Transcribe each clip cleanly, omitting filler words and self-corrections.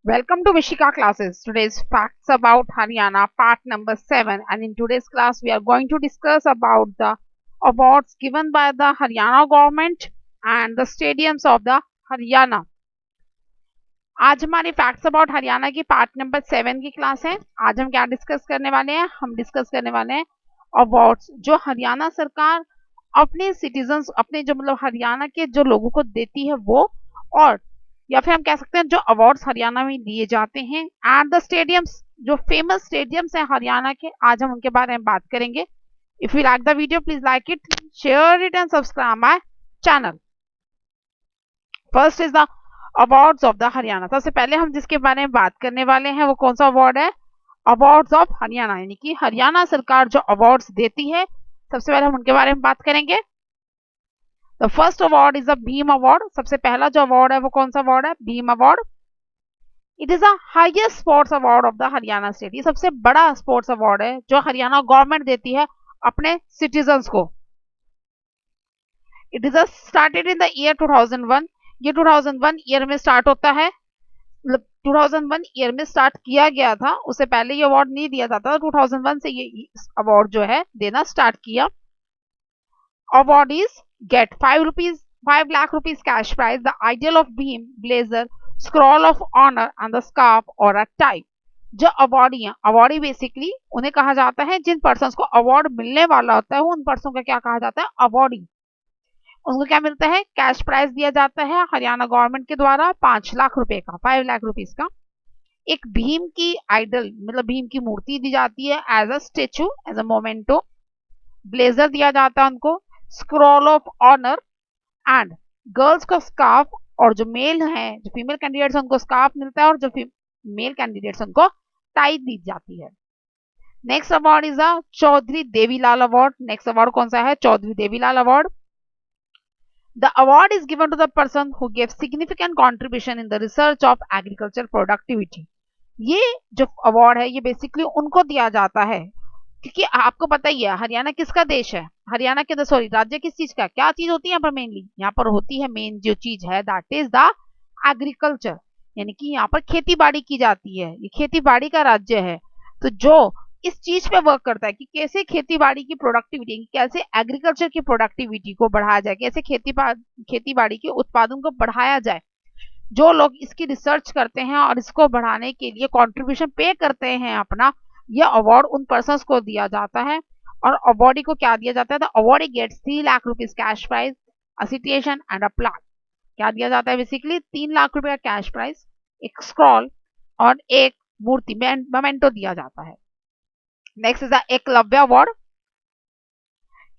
Welcome to Vishika classes. Today's facts about Haryana part number 7, and in today's class we are going to discuss about the awards given by the Haryana government and the stadiums of the Haryana. आज हमारी facts about Haryana की part number 7 की class है। आज हम क्या discuss करने वाले हैं? हम डिस्कस करने वाले हैं अवार्ड्स जो हरियाणा सरकार अपने सिटीजन्स, अपने जो मतलब हरियाणा के जो लोगों को देती है वो, और या फिर हम कह सकते हैं जो अवार्ड्स हरियाणा में दिए जाते हैं एट द स्टेडियम्स, जो फेमस स्टेडियम्स हैं हरियाणा के, आज हम उनके बारे में बात करेंगे। If you like the video please like it, share it and subscribe my channel. First is the awards of the Haryana. सबसे पहले हम जिसके बारे में बात करने वाले हैं वो कौन सा अवार्ड है? अवार्ड्स ऑफ हरियाणा, यानी कि हरियाणा सरकार जो अवार्ड्स देती है, सबसे पहले हम उनके बारे में बात करेंगे। The first award is the Bhim award. सबसे पहला जो अवार्ड है वो कौन सा अवार्ड है? Bhim award. It is the highest sports award of the Haryana state. ये सबसे बड़ा स्पोर्ट्स अवार्ड है जो हरियाणा गवर्नमेंट देती है अपने सिटीजन्स को। It is started in the year 2001। ये 2001 ईयर में स्टार्ट होता है, 2001 ईयर में स्टार्ट किया गया था, उससे पहले ये अवार्ड नहीं दिया जाता था। 2001 से ये अवार्ड जो है देना स्टार्ट किया। Awardees get 5 lakh rupees cash prize, the ideal of beam, blazer, scroll of honor and the scarf or a tie। जो अवार्डी हैं, अवार्डी बेसिकली उन्हें कहा जाता है जिन पर्सन को अवार्ड मिलने वाला होता है, उन पर्सन का क्या कहा जाता है? अवार्डी। उनको क्या मिलता है? कैश प्राइज दिया जाता है हरियाणा गवर्नमेंट के द्वारा 5 लाख रुपए का, 5 लाख रुपीज का। एक भीम की आइडल मतलब भीम की मूर्ति दी जाती है as a statue, as a memento. Blazer दिया जाता है उनको, scroll of honour and girls को स्कार्फ, और जो मेल है, जो फीमेल कैंडिडेट्स उनको स्कार्फ मिलता है, और जो मेल कैंडिडेट्स उनको टाई दी जाती है। Next award is the Chaudhary Devilal award. Next award कौन सा है? Chaudhary Devilal award. The award is given to the person who gave significant contribution in the research of agriculture productivity। ये जो अवार्ड है ये बेसिकली उनको दिया जाता है, क्योंकि आपको पता ही है हरियाणा किसका देश है, हरियाणा के सॉरी राज्य किस चीज का, क्या चीज होती है यहाँ पर मेनली? यहाँ पर होती है मेन जो चीज है दैट इज द एग्रीकल्चर, यानी कि यहाँ पर खेती बाड़ी की जाती है। ये खेती बाड़ी का राज्य है, तो जो इस चीज पे वर्क करता है कि कैसे खेती बाड़ी की प्रोडक्टिविटी, कैसे एग्रीकल्चर की प्रोडक्टिविटी को बढ़ाया जाए, कैसे खेती बाड़ी के उत्पादन को बढ़ाया जाए, जो लोग इसकी रिसर्च करते हैं और इसको बढ़ाने के लिए कंट्रीब्यूशन पे करते हैं अपना, यह अवार्ड उन पर्सन्स को दिया जाता है। और अवार्डी को क्या दिया जाता है? The awardee gets 3 lakh rupees cash prize, a citation and a plaque. क्या दिया जाता है? बेसिकली 3 लाख रुपए का कैश प्राइज, एक स्क्रॉल और एक मूर्ति मोमेंटो दिया जाता है। Next is the Eklavya award.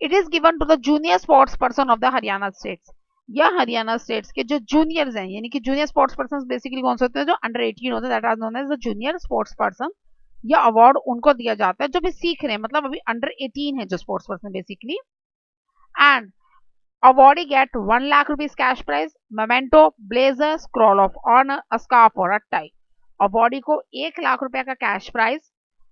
It is given to the junior sports person of the Haryana states. यह हरियाणा स्टेट्स के जो जूनियर्स हैं, यानी कि जूनियर स्पोर्ट्स पर्सन बेसिकली कौन से होते हैं? जो अंडर 18 होते हैं, that are known as the junior sports person. यह अवार्ड उनको दिया जाता है जो भी सीख रहे हैं, मतलब अभी अंडर 18 है जो sports person basically. And awardee get 1 lakh rupees cash prize, memento, blazer, scroll of honour, a scarf और अ टाई। अवार्डी को 1 लाख रुपए का cash prize,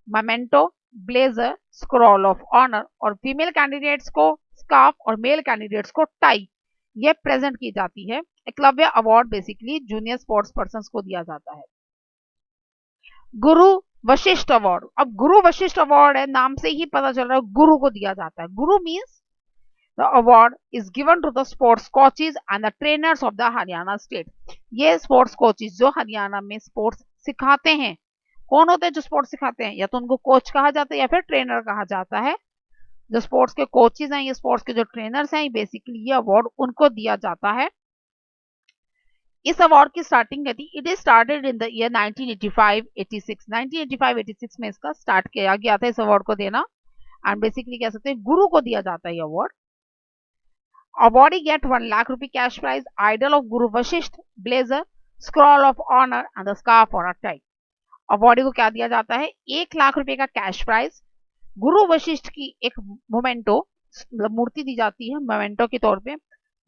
memento, blazer, scroll of honour, और फीमेल कैंडिडेट्स को स्कार्फ और मेल कैंडिडेट्स को tie, ये present की जाती है। Eklavya award basically junior sports person को दिया जाता है। गुरु वशिष्ठ अवार्ड। अब गुरु वशिष्ठ अवार्ड है, नाम से ही पता चल रहा है गुरु को दिया जाता है। Guru means the award is given to the sports coaches and the trainers of the Haryana state. ये स्पोर्ट्स कोचेज जो हरियाणा में स्पोर्ट्स सिखाते हैं, कौन होते हैं जो स्पोर्ट्स सिखाते हैं? या तो उनको कोच कहा जाता है या फिर ट्रेनर कहा जाता है। जो स्पोर्ट्स के कोचेज हैं, ये स्पोर्ट्स के जो ट्रेनर्स हैं, बेसिकली ये अवार्ड उनको दिया जाता है। इस अवार्ड की स्टार्टिंग थी, it is started in the year 1985-86। 1985-86 में इसका स्टार्ट किया गया था इस अवार्ड को देना, एंड बेसिकली कह सकते हैं गुरु को दिया जाता है ये award. Awardee get 1 lakh rupee cash prize, idol of Guru Vashishtha, blazer, scroll of honour and the scarf और अ टाई। अवार्डी को क्या दिया जाता है? 1 लाख रुपए का कैश प्राइज, गुरु वशिष्ठ की एक मोमेंटो मतलब मूर्ति दी जाती है मोमेंटो के तौर पे,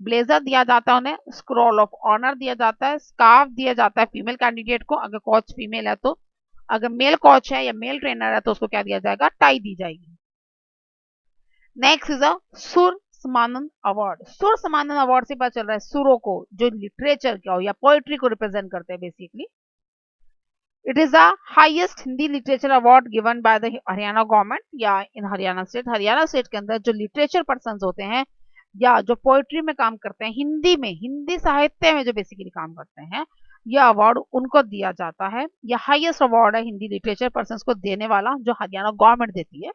ब्लेजर दिया जाता है उन्हें, स्क्रॉल ऑफ ऑनर दिया जाता है, स्कार्फ दिया जाता है फीमेल कैंडिडेट को अगर कोच फीमेल है तो, अगर मेल कोच है या मेल ट्रेनर है तो उसको क्या दिया जाएगा? टाई दी जाएगी। नेक्स्ट इज अ सुर समानंद अवार्ड। सुर समानंद अवार्ड से पता चल रहा है सुरों को, जो लिटरेचर का हो या पोएट्री को रिप्रेजेंट करते हैं basically. It is the highest Hindi literature award given by the Haryana government या इन हरियाणा स्टेट। हरियाणा स्टेट के अंदर जो लिटरेचर पर्सन होते हैं या जो पोइट्री में काम करते हैं, हिंदी में, हिंदी साहित्य में जो बेसिकली काम करते हैं, यह अवार्ड उनको दिया जाता है। यह हाईएस्ट अवार्ड है हिंदी लिटरेचर पर्सन को देने वाला, जो हरियाणा गवर्नमेंट देती है।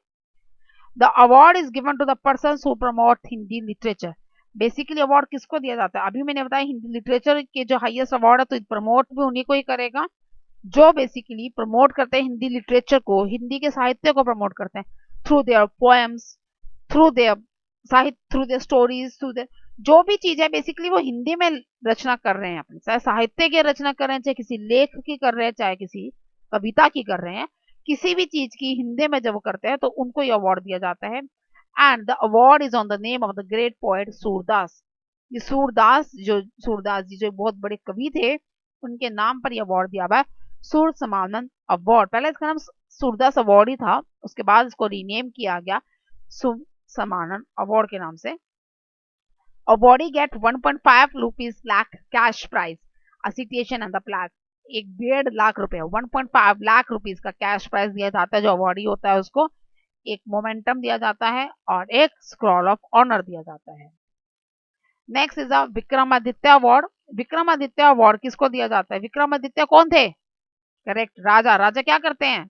The award is given to the person who promote Hindi literature. Basically award किसको दिया जाता है? अभी मैंने बताया हिंदी लिटरेचर के जो हाईएस्ट अवार्ड है, तो प्रमोट भी उन्हीं को ही करेगा जो बेसिकली प्रमोट करते हैं हिंदी लिटरेचर को, हिंदी के साहित्य को प्रमोट करते हैं through their poems, through their साहित्य, through their stories, through their जो भी चीज है बेसिकली वो हिंदी में रचना कर रहे हैं अपनी, चाहे साहित्य की रचना कर रहे हैं, चाहे किसी लेख की कर रहे हैं, चाहे किसी कविता की कर रहे हैं, किसी भी चीज की हिंदी में जब वो करते हैं तो उनको ये अवार्ड दिया जाता है। And the award is on the name of the great poet Surdas. ये सूरदास जी जो बहुत बड़े कवि थे, उनके नाम पर यह अवार्ड दिया हुआ है, सूर समानंद अवार्ड। पहले इसका नाम सूरदास अवार्ड ही था, उसके बाद इसको रीनेम किया गया सुर समानंद अवार्ड के नाम से। Awardee get 1.5 rupees lakh cash prize, a citation and the plaque. 1.5 lakh रुपए, 1.5 लाख रुपीज का कैश प्राइज दिया जाता है। जो अवार्डी होता है उसको एक मोमेंटम दिया जाता है और एक स्क्रॉल ऑफ ऑनर दिया जाता है। Next is the Vikramaditya award. Vikramaditya award किसको दिया जाता है? विक्रमादित्य कौन थे? करेक्ट, राजा। राजा क्या करते हैं?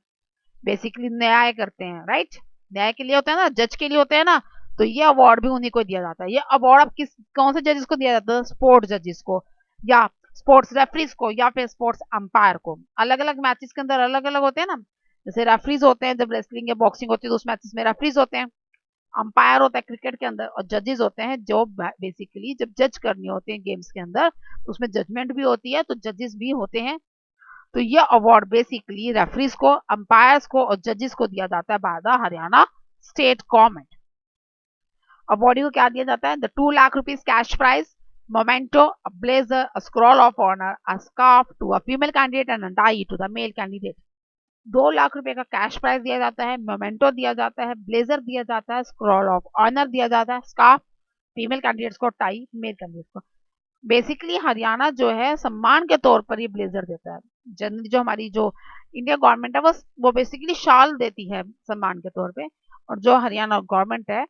बेसिकली न्याय करते हैं, राइट? न्याय के लिए होता है ना, जज के लिए होते हैं ना, तो ये अवार्ड भी उन्हीं को दिया जाता है। ये अवार्ड अब किस कौन से जजेस को दिया जाता है? स्पोर्ट्स जजेस को, या स्पोर्ट्स रेफरीज को, या फिर स्पोर्ट्स अंपायर को। अलग अलग मैचेस के अंदर अलग अलग होते हैं ना, जैसे रेफरीज होते हैं जब रेसलिंग या बॉक्सिंग होती है तो उस मैचेस में रेफरीज होते हैं, अंपायर होता है क्रिकेट के अंदर, और जजेस होते हैं जो बेसिकली जब जज करनी होती है गेम्स के अंदर तो उसमें जजमेंट भी होती है, तो जजेस भी होते हैं। तो ये अवार्ड बेसिकली रेफरीज को, अंपायर्स को और जजेस को दिया जाता है by the Haryana state government. Awardee को क्या दिया जाता है? The 2 lakh rupees cash prize, memento, a blazer, a scroll of honour, a scarf to a female candidate and a tie to the male candidate. 2 lakh रुपए का कैश प्राइज दिया जाता है, मोमेंटो दिया जाता है, ब्लेजर दिया जाता है, स्क्रॉल ऑफ ऑनर दिया जाता है, स्कार्फ फीमेल कैंडिडेट्स को, टाई मेल कैंडिडेट्स को। बेसिकली हरियाणा जो है सम्मान के तौर पर ये ब्लेजर देता है। जनरली जो हमारी जो इंडिया गवर्नमेंट है वो बेसिकली शाल देती है सम्मान के तौर पे, और जो हरियाणा गवर्नमेंट है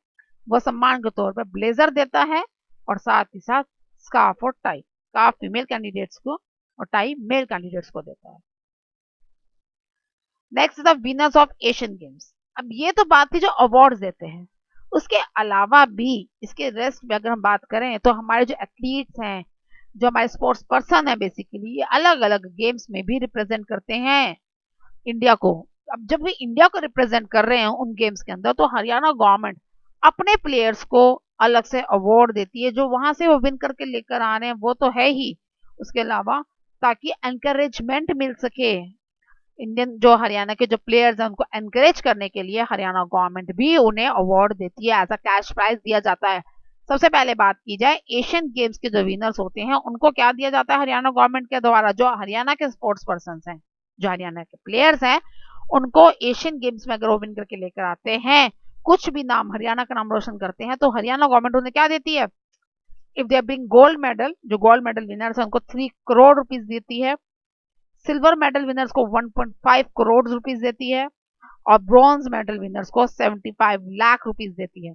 वो सम्मान के तौर पर ब्लेजर देता है, और साथ ही साथ स्कार्फ और टाई, स्कार्फ फीमेल कैंडिडेट्स को और टाई मेल कैंडिडेट्स को देता है। Next the winners of Asian games. अब ये तो बात थी जो अवार्ड्स देते हैं, उसके अलावा भी इसके रेस्ट में अगर हम बात करें तो हमारे जो एथलीट्स हैं, जो हमारे स्पोर्ट्स पर्सन है, बेसिकली ये अलग अलग गेम्स में भी रिप्रेजेंट करते हैं इंडिया को। अब जब वे इंडिया को रिप्रेजेंट कर रहे हैं उन गेम्स के अंदर, तो हरियाणा गवर्नमेंट अपने प्लेयर्स को अलग से अवार्ड देती है, जो वहां से वो विन करके लेकर आ रहे हैं वो तो है ही, उसके अलावा ताकि एनकरेजमेंट मिल सके इंडियन जो हरियाणा के जो प्लेयर्स हैं उनको एनकरेज करने के लिए हरियाणा गवर्नमेंट भी उन्हें अवार्ड देती है, एज अ कैश प्राइज दिया जाता है। सबसे पहले बात की जाए एशियन गेम्स के जो विनर्स होते हैं उनको क्या दिया जाता है हरियाणा गवर्नमेंट के द्वारा? जो हरियाणा के स्पोर्ट्स पर्सन हैं, जो हरियाणा के प्लेयर्स हैं, उनको एशियन गेम्स में अगर वो विन करके लेकर आते हैं, कुछ भी नाम हरियाणा का नाम रोशन करते हैं, तो हरियाणा गवर्नमेंट उन्हें क्या देती है? If they bring gold medal, जो गोल्ड मेडल विनर्स है उनको 3 करोड़ रुपीज देती है। सिल्वर मेडल विनर्स को 1.5 करोड़ रुपीज देती है, और ब्रॉन्ज मेडल विनर्स को 75 लाख रुपीज देती है।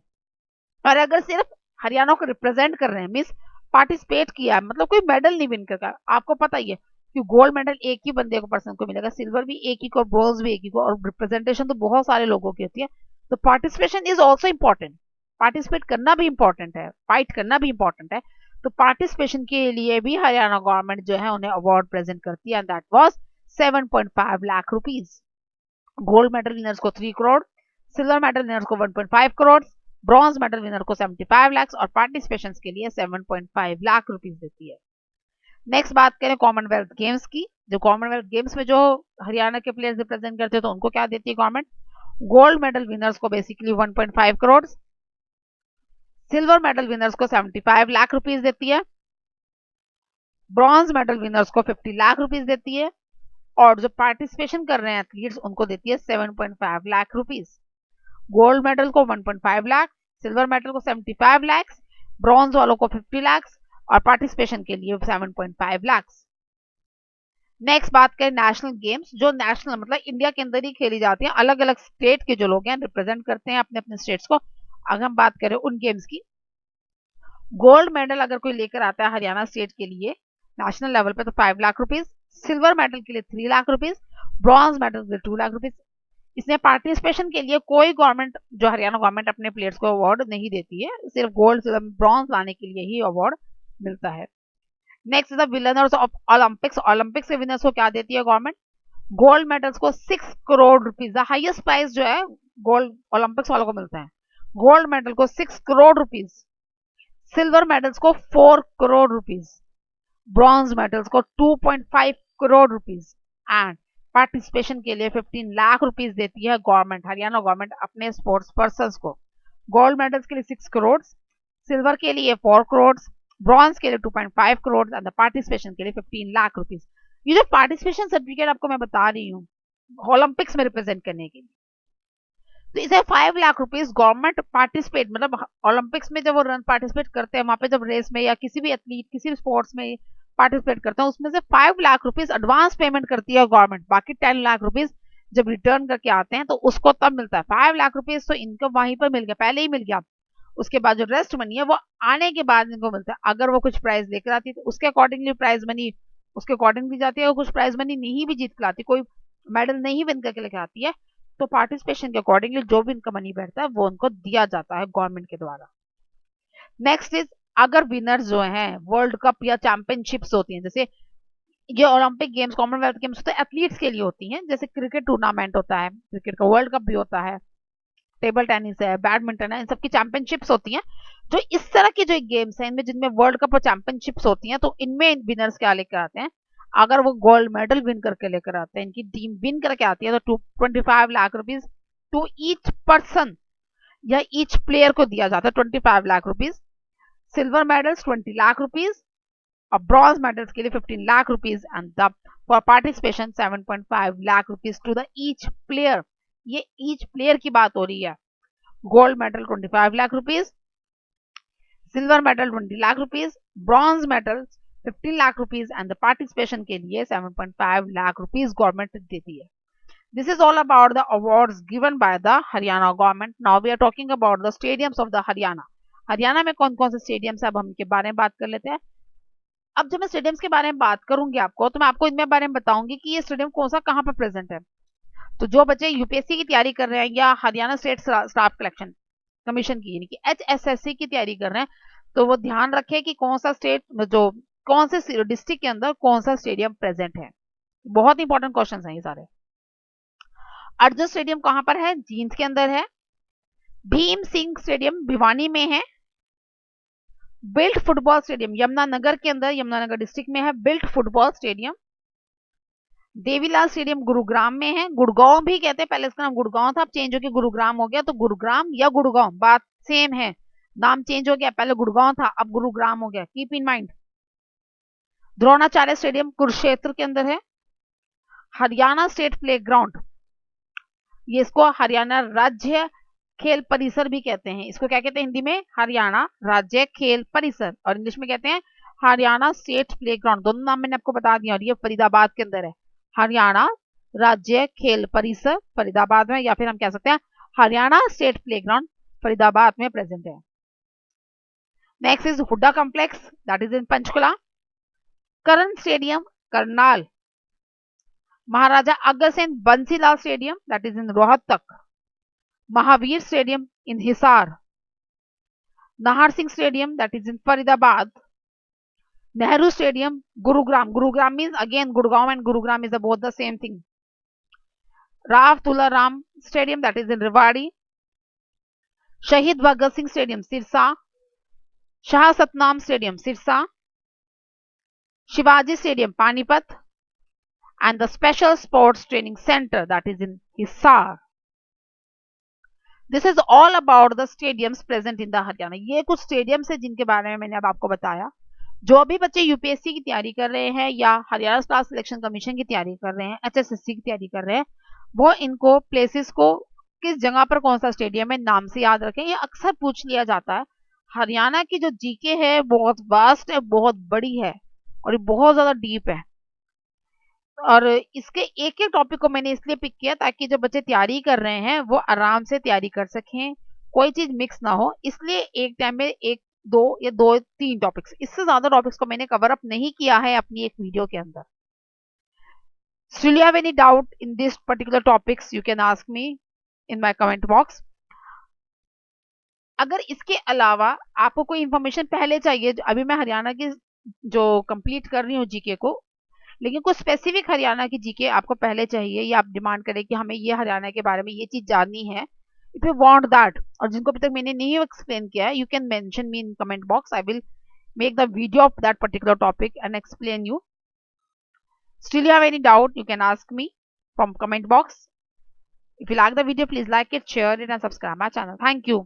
और अगर सिर्फ हरियाणा को रिप्रेजेंट कर रहे हैं, मीन्स पार्टिसिपेट किया, मतलब कोई मेडल नहीं विन कर, आपको पता ही है कि गोल्ड मेडल एक ही बंदे को, पर्सन को मिलेगा, सिल्वर भी एक ही को, ब्रॉन्ज भी एक ही को, और रिप्रेजेंटेशन तो बहुत सारे लोगों की होती है। तो participation is also important, participate करना भी इंपॉर्टेंट है, फाइट करना भी इंपॉर्टेंट है। तो पार्टिसिपेशन के लिए भी हरियाणा गवर्नमेंट जो है उन्हें अवार्ड प्रेजेंट करती है, and that was 7.5 lakh rupees. Gold medal winners को 3 करोड़, सिल्वर मेडल विनर्स को 1.5 करोड़, ब्रॉन्ज मेडल विनर को 75 लाख, और पार्टिसिपेशन के लिए 7.5 लाख रुपीज देती है। नेक्स्ट बात करें कॉमनवेल्थ गेम्स की। जो कॉमनवेल्थ गेम्स में जो हरियाणा के प्लेयर्स रिप्रेजेंट करते हैं तो उनको क्या देती है गवर्नमेंट? गोल्ड मेडल विनर्स को basically 1.5 crore, silver medal winners को 75 लाख रुपीज देती है, ब्रॉन्ज मेडल विनर्स को 50 लाख रुपीज देती है, और जो पार्टिसिपेशन कर रहे हैं एथलीट्स उनको देती है 7.5 लाख रुपीज। गोल्ड मेडल को 1.5 लाख, सिल्वर मेडल को 75 लाख, ब्रॉन्ज वालों को 50 लाख, और पार्टिसिपेशन के लिए 7.5 लाख। नेक्स्ट बात करें नेशनल गेम्स, जो नेशनल मतलब इंडिया के अंदर ही खेली जाती हैं, अलग अलग स्टेट के जो लोग हैं रिप्रेजेंट करते हैं अपने अपने स्टेट्स को। अगर हम बात करें उन गेम्स की, गोल्ड मेडल अगर कोई लेकर आता है हरियाणा स्टेट के लिए नेशनल लेवल पे तो 5 लाख रुपीज, सिल्वर मेडल के लिए 3 लाख रुपीज, ब्रॉन्ज मेडल के लिए 2 लाख रुपीज। इसमें पार्टिसिपेशन के लिए कोई गवर्नमेंट, जो हरियाणा गवर्नमेंट अपने प्लेयर्स को अवार्ड नहीं देती है, सिर्फ गोल्ड सिल्वर ब्रॉन्ज लाने के लिए ही अवार्ड मिलता है। Next the winners of Olympics, Olympics के विनर्स को क्या देती है गवर्नमेंट? गोल्ड मेडल्स को 6 crore rupees, the highest prize जो है गोल्ड ओलंपिक्स वालों को मिलता है। गोल्ड मेडल को 6 करोड़ रुपीज, सिल्वर मेडल्स को 4 करोड़ रुपीज, ब्रॉन्ज मेडल्स को 2.5 करोड़ रुपीज एंड पार्टिसिपेशन के लिए 15 लाख रुपीज देती है गवर्नमेंट, हरियाणा गवर्नमेंट अपने स्पोर्ट्स पर्सन को। गोल्ड मेडल्स के लिए 6 करोड़, सिल्वर के लिए 4 करोड़, ब्रॉन्ज के लिए 2.5 करोड़ एंड पार्टिसिपेशन के लिए 15 लाख रुपीज। ये जो पार्टिसिपेशन सर्टिफिकेट आपको मैं बता रही हूँ ओलंपिक्स में रिप्रेजेंट करने के लिए, तो इसे 5 लाख रुपीज गवर्नमेंट पार्टिसिपेट, मतलब ओलंपिक्स में जब वो रन पार्टिसिपेट करते हैं वहां पे, जब रेस में या किसी भी एथलीट किसी भी स्पोर्ट्स में पार्टिसिपेट करते हैं, उसमें से 5 लाख रुपीज एडवांस पेमेंट करती है गवर्नमेंट। बाकी 10 लाख रुपीज जब रिटर्न करके आते हैं तो उसको तब मिलता है। 5 लाख रुपीज तो इनकम वहीं पर मिल गया, पहले ही मिल गया। उसके बाद जो रेस्ट मनी है वो आने के बाद इनको मिलता है। अगर वो कुछ प्राइज लेकर आती है तो उसके अकॉर्डिंगली प्राइज मनी उसके अकॉर्डिंग दी जाती है, और कुछ प्राइज मनी नहीं भी जीत कर आती, कोई मेडल नहीं विन करके लेकर आती है, तो पार्टिसिपेशन के अकॉर्डिंगली जो भी इनका मनी बैठता है वो उनको दिया जाता है गवर्नमेंट के द्वारा। नेक्स्ट इज, अगर विनर्स जो हैं वर्ल्ड कप या चैंपियनशिप्स होती हैं, जैसे ये ओलंपिक गेम्स कॉमनवेल्थ गेम्स तो एथलीट्स के लिए होती हैं, जैसे क्रिकेट टूर्नामेंट होता है, क्रिकेट का वर्ल्ड कप भी होता है, टेबल टेनिस है, बैडमिंटन है, इन सब की चैंपियनशिप्स होती हैं। जो इस तरह की जो गेम्स हैं इनमें जिनमें वर्ल्ड कप और चैंपियनशिप्स होती हैं, तो इनमें विनर्स क्या लेकर आते हैं? अगर वो गोल्ड मेडल विन करके लेकर आते हैं, इनकी टीम विन करके आती है, तो 25 lakh rupees to each person या ईच प्लेयर को दिया जाता है, 25 lakh rupees. Silver medals 20 lakh rupees और ब्रॉन्ज मेडल्स के लिए 15 lakh rupees and the for participation 7.5 lakh rupees to the each player. ये ईच प्लेयर की बात हो रही है। Gold medal 25 lakh rupees, silver medal 20 lakh rupees, bronze medal 15 lakh rupees and the participation के लिए 7.5 लाख रुपीज गवर्नमेंट देती है। This is all about the awards given by the Haryana government. Now we are talking about the stadiums of the Haryana. Haryana में कौन कौन से stadiums है, अब हम इनके बारे में बात कर लेते हैं। अब जब मैं स्टेडियम्स के बारे में बात करूंगी आपको, तो मैं आपको इनमें बारे में बताऊंगी कि ये स्टेडियम कौन सा कहाँ पर प्रेजेंट है। तो जो बच्चे यूपीएससी की तैयारी कर रहे हैं या Haryana state staff collection commission की यानी कि एचएसएससी की तैयारी कर रहे हैं, तो वो ध्यान रखें कि कौन सा स्टेट जो कौन से डिस्ट्रिक्ट के अंदर कौन सा स्टेडियम प्रेजेंट है। बहुत इंपॉर्टेंट क्वेश्चन हैं ये सारे। अर्जुन स्टेडियम कहां पर है? जींद के अंदर है। भीम सिंह स्टेडियम भिवानी में है। बिल्ट फुटबॉल स्टेडियम यमुनानगर के अंदर, यमुनानगर डिस्ट्रिक्ट में है built football stadium. Devilal stadium Gurugram में है। गुड़गांव भी कहते हैं, पहले इसका नाम गुड़गांव था, अब चेंज होकर गुरुग्राम हो गया, तो गुरुग्राम या गुड़गांव बात सेम है, नाम चेंज हो गया, पहले गुड़गांव था अब गुरुग्राम हो गया, keep in mind. Dronacharya stadium Kurukshetra के अंदर है। हरियाणा स्टेट प्ले ग्राउंड, ये इसको हरियाणा राज्य खेल परिसर भी कहते हैं। इसको क्या कहते हैं हिंदी में? हरियाणा राज्य खेल परिसर, और इंग्लिश में कहते हैं हरियाणा स्टेट प्ले ग्राउंड। दोनों नाम मैंने आपको बता दिया, और ये फरीदाबाद के अंदर है। हरियाणा राज्य खेल परिसर फरीदाबाद में, या फिर हम कह सकते हैं Haryana state play ground Faridabad में प्रेजेंट है। Next is Hooda complex, that is in Panchkula. Karan stadium Karnal. Maharaja Agrasen Bansilal stadium, that is in Rohtak. Mahavir stadium in Hisar. Nahar Singh stadium, that is in Faridabad. Nehru stadium Gurugram, Gurugram means again Gurgaon and Gurugram is both the same thing. Rao Tularam stadium, that is in Rewari. शहीद Bhagat Singh stadium Sirsa. Shah Satnam stadium Sirsa. Shivaji stadium Panipat and the special sports training centre, that is in Hisar. This is all about the stadiums present in the Haryana. ये कुछ stadiums है जिनके बारे में मैंने अब आपको बताया। जो भी बच्चे यूपीएससी की तैयारी कर रहे हैं या हरियाणा स्टाफ सिलेक्शन कमीशन की तैयारी कर रहे हैं, एचएसएससी की तैयारी कर रहे हैं, वो इनको प्लेसेस को किस जगह पर कौन सा स्टेडियम है नाम से याद रखें। ये अक्सर पूछ लिया जाता है। हरियाणा की जो जीके है बहुत वास्ट है, बहुत बड़ी है और ये बहुत ज्यादा डीप है। और इसके एक एक टॉपिक को मैंने इसलिए पिक किया ताकि जो बच्चे तैयारी कर रहे हैं वो आराम से तैयारी कर सकें, कोई चीज मिक्स ना हो, इसलिए एक टाइम में एक दो या दो तीन टॉपिक्स, इससे ज्यादा टॉपिक्स को मैंने कवर अप नहीं किया है अपनी एक वीडियो के अंदर. Still you have any doubt in this particular topics, you can ask me in my comment box. अगर इसके अलावा आपको कोई इंफॉर्मेशन पहले चाहिए, अभी मैं हरियाणा की जो कंप्लीट कर रही हूँ जीके को, लेकिन कुछ स्पेसिफिक हरियाणा की जीके आपको पहले चाहिए या आप डिमांड करें कि हमें ये हरियाणा के बारे में ये चीज जाननी है, इफ यू वांट दैट, और जिनको अभी तक मैंने नहीं एक्सप्लेन किया है, you can mention me in comment box. I will make the video of that particular topic and explain you. Still you have any doubt, you can ask me from comment box. If you like the video, please like it, share it and subscribe my channel. Thank you.